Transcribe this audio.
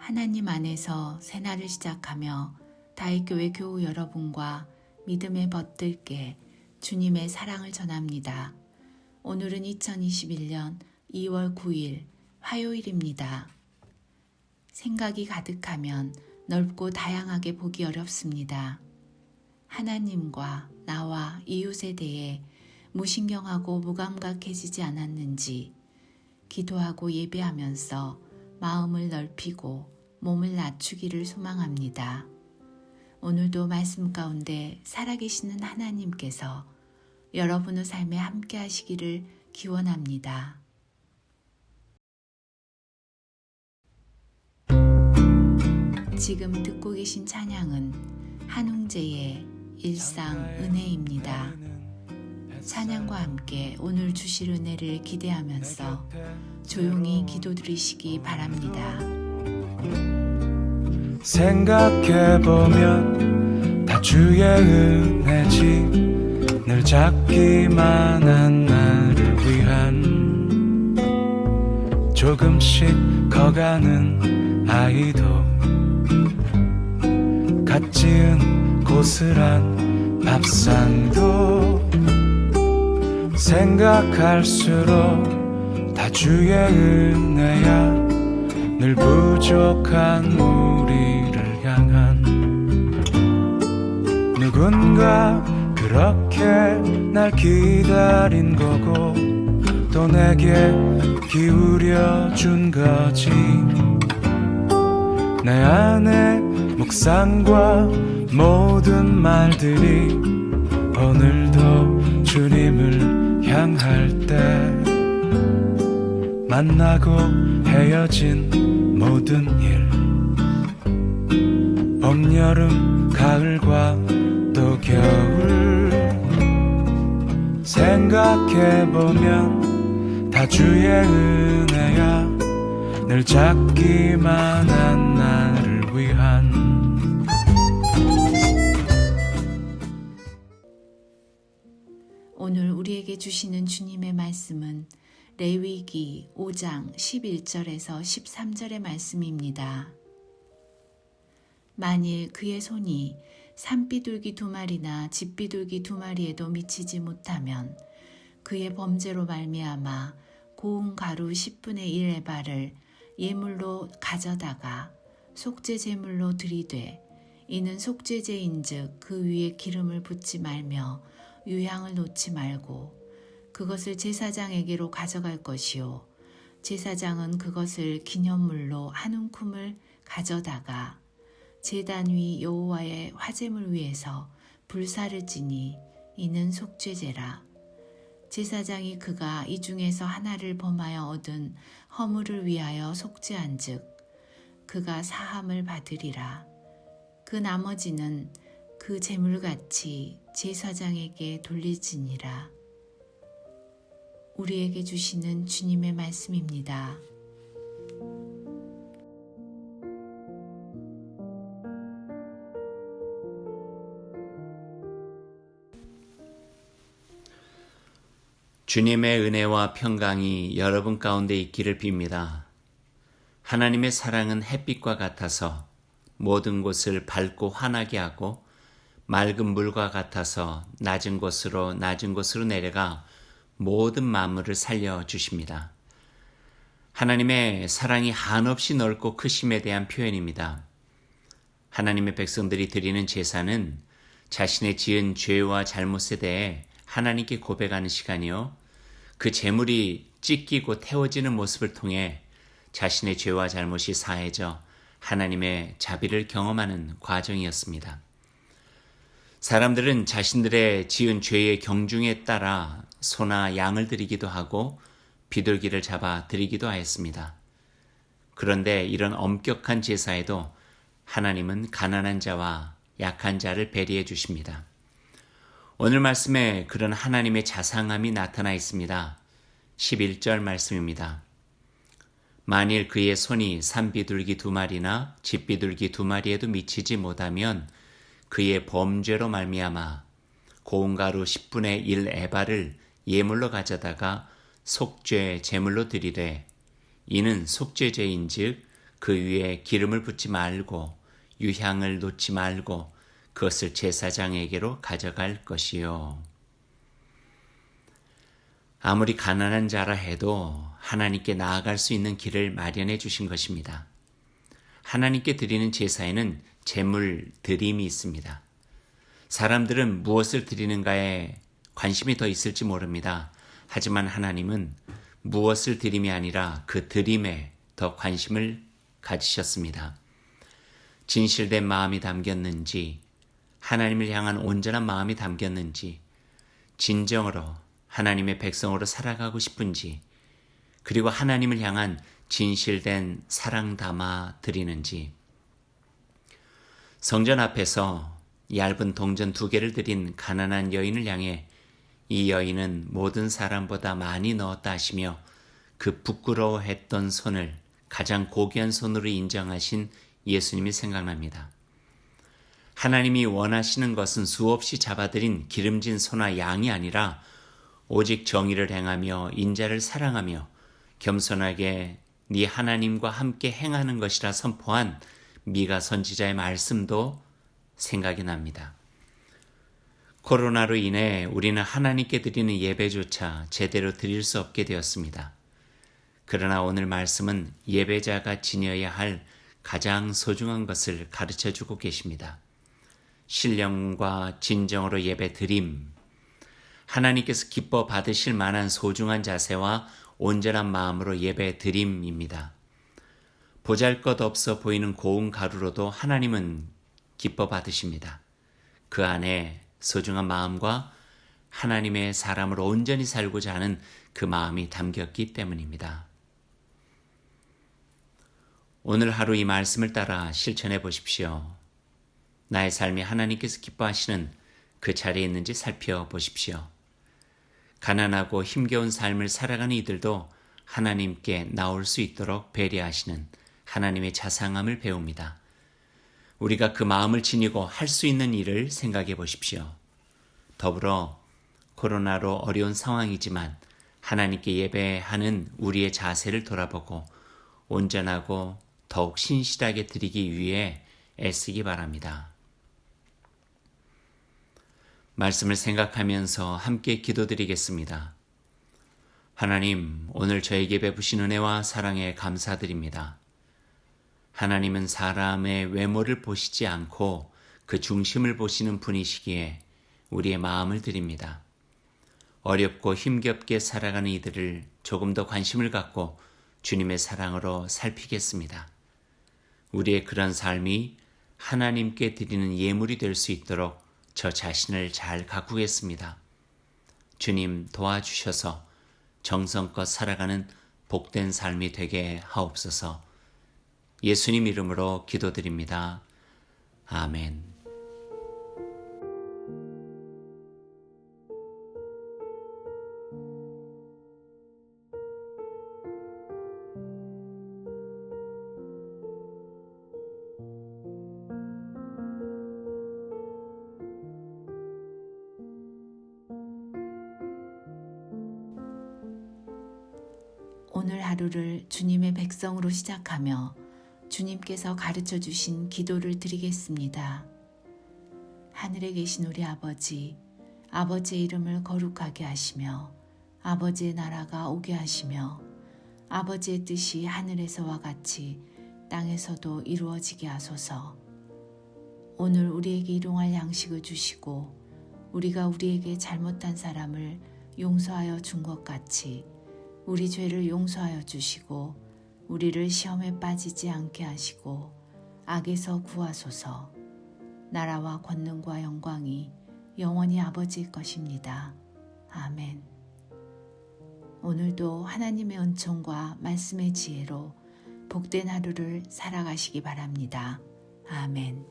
하나님 안에서 새날을 시작하며 다윗교회 교우 여러분과 믿음의 벗들께 주님의 사랑을 전합니다. 오늘은 2021년 2월 9일 화요일입니다. 생각이 가득하면 넓고 다양하게 보기 어렵습니다. 하나님과 나와 이웃에 대해 무신경하고 무감각해지지 않았는지 기도하고 예배하면서 마음을 넓히고 몸을 낮추기를 소망합니다. 오늘도 말씀 가운데 살아계시는 하나님께서 여러분의 삶에 함께 하시기를 기원합니다. 지금 듣고 계신 찬양은 한웅재의 일상 은혜입니다. 찬양과 함께 오늘 주실 은혜를 기대하면서 조용히 기도드리시기 바랍니다. 생각해보면 다 주의 은혜지 늘 잡기만 한 나를 위한 조금씩 커가는 아이도 갓 지은 고스란 밥상도 생각할수록 다 주의 은혜야 늘 부족한 우리를 향한 누군가 그렇게 날 기다린 거고 또 내게 기울여 준 거지 내 안에 묵상과 모든 말들이 오늘도 주님을 향할 때 만나고 헤어진 모든 일 봄, 여름, 가을과 또 겨울 생각해보면 다 주의 은혜야 늘 잡기만 한 나를 위한 오늘 우리에게 주시는 주님의 말씀은 레위기 5장 11절에서 13절의 말씀입니다. 만일 그의 손이 산비둘기 2마리나 집비둘기 2마리에도 미치지 못하면 그의 범죄로 말미암아 고운 가루 10분의 1 에바를 예물로 가져다가 속죄 제물로 드리되 이는 속죄제인즉 그 위에 기름을 붓지 말며 유향을 놓지 말고 그것을 제사장에게로 가져갈 것이요 제사장은 그것을 기념물로 한 움큼을 가져다가 제단 위 여호와의 화제물 위에서 불사를 지니 이는 속죄제라. 제사장이 그가 이 중에서 하나를 범하여 얻은 허물을 위하여 속죄한즉 그가 사함을 받으리라. 그 나머지는 그 제물같이 제사장에게 돌릴지니라. 우리에게 주시는 주님의 말씀입니다. 주님의 은혜와 평강이 여러분 가운데 있기를 빕니다. 하나님의 사랑은 햇빛과 같아서 모든 곳을 밝고 환하게 하고 맑은 물과 같아서 낮은 곳으로 내려가 모든 만물을 살려주십니다. 하나님의 사랑이 한없이 넓고 크심에 대한 표현입니다. 하나님의 백성들이 드리는 제사는 자신의 지은 죄와 잘못에 대해 하나님께 고백하는 시간이요. 그 제물이 찢기고 태워지는 모습을 통해 자신의 죄와 잘못이 사해져 하나님의 자비를 경험하는 과정이었습니다. 사람들은 자신들의 지은 죄의 경중에 따라 소나 양을 드리기도 하고 비둘기를 잡아 드리기도 하였습니다. 그런데 이런 엄격한 제사에도 하나님은 가난한 자와 약한 자를 배려해 주십니다. 오늘 말씀에 그런 하나님의 자상함이 나타나 있습니다. 11절 말씀입니다. 만일 그의 손이 산비둘기 2마리나 집비둘기 2마리에도 미치지 못하면 그의 범죄로 말미암아 고운 가루 10분의 1 에바를 예물로 가져다가 속죄 제물로 드리되 이는 속죄제인즉 그 위에 기름을 붓지 말고 유향을 놓지 말고 그것을 제사장에게로 가져갈 것이요. 아무리 가난한 자라 해도 하나님께 나아갈 수 있는 길을 마련해 주신 것입니다. 하나님께 드리는 제사에는 제물 드림이 있습니다. 사람들은 무엇을 드리는가에 관심이 더 있을지 모릅니다. 하지만 하나님은 무엇을 드림이 아니라 그 드림에 더 관심을 가지셨습니다. 진실된 마음이 담겼는지, 하나님을 향한 온전한 마음이 담겼는지, 진정으로 하나님의 백성으로 살아가고 싶은지, 그리고 하나님을 향한 진실된 사랑 담아 드리는지. 성전 앞에서 얇은 동전 2개를 드린 가난한 여인을 향해 이 여인은 모든 사람보다 많이 넣었다 하시며 그 부끄러워했던 손을 가장 고귀한 손으로 인정하신 예수님이 생각납니다. 하나님이 원하시는 것은 수없이 잡아들인 기름진 소나 양이 아니라 오직 정의를 행하며 인자를 사랑하며 겸손하게 네 하나님과 함께 행하는 것이라 선포한 미가 선지자의 말씀도 생각이 납니다. 코로나로 인해 우리는 하나님께 드리는 예배조차 제대로 드릴 수 없게 되었습니다. 그러나 오늘 말씀은 예배자가 지녀야 할 가장 소중한 것을 가르쳐 주고 계십니다. 신령과 진정으로 예배 드림, 하나님께서 기뻐 받으실 만한 소중한 자세와 온전한 마음으로 예배 드림입니다. 보잘것없어 보이는 고운 가루로도 하나님은 기뻐 받으십니다. 그 안에 소중한 마음과 하나님의 사람으로 온전히 살고자 하는 그 마음이 담겼기 때문입니다. 오늘 하루 이 말씀을 따라 실천해 보십시오. 나의 삶이 하나님께서 기뻐하시는 그 자리에 있는지 살펴보십시오. 가난하고 힘겨운 삶을 살아가는 이들도 하나님께 나올 수 있도록 배려하시는 하나님의 자상함을 배웁니다. 우리가 그 마음을 지니고 할 수 있는 일을 생각해 보십시오. 더불어 코로나로 어려운 상황이지만 하나님께 예배하는 우리의 자세를 돌아보고 온전하고 더욱 신실하게 드리기 위해 애쓰기 바랍니다. 말씀을 생각하면서 함께 기도드리겠습니다. 하나님, 오늘 저에게 베푸신 은혜와 사랑에 감사드립니다. 하나님은 사람의 외모를 보시지 않고 그 중심을 보시는 분이시기에 우리의 마음을 드립니다. 어렵고 힘겹게 살아가는 이들을 조금 더 관심을 갖고 주님의 사랑으로 살피겠습니다. 우리의 그런 삶이 하나님께 드리는 예물이 될 수 있도록 저 자신을 잘 가꾸겠습니다. 주님 도와주셔서 정성껏 살아가는 복된 삶이 되게 하옵소서. 예수님 이름으로 기도드립니다. 아멘. 오늘 하루를 주님의 백성으로 시작하며 주님께서 가르쳐 주신 기도를 드리겠습니다. 하늘에 계신 우리 아버지, 아버지의 이름을 거룩하게 하시며 아버지의 나라가 오게 하시며 아버지의 뜻이 하늘에서와 같이 땅에서도 이루어지게 하소서. 오늘 우리에게 일용할 양식을 주시고 우리가 우리에게 잘못한 사람을 용서하여 준 것 같이 우리 죄를 용서하여 주시고 우리를 시험에 빠지지 않게 하시고 악에서 구하소서. 나라와 권능과 영광이 영원히 아버지의 것입니다. 아멘. 오늘도 하나님의 은총과 말씀의 지혜로 복된 하루를 살아가시기 바랍니다. 아멘.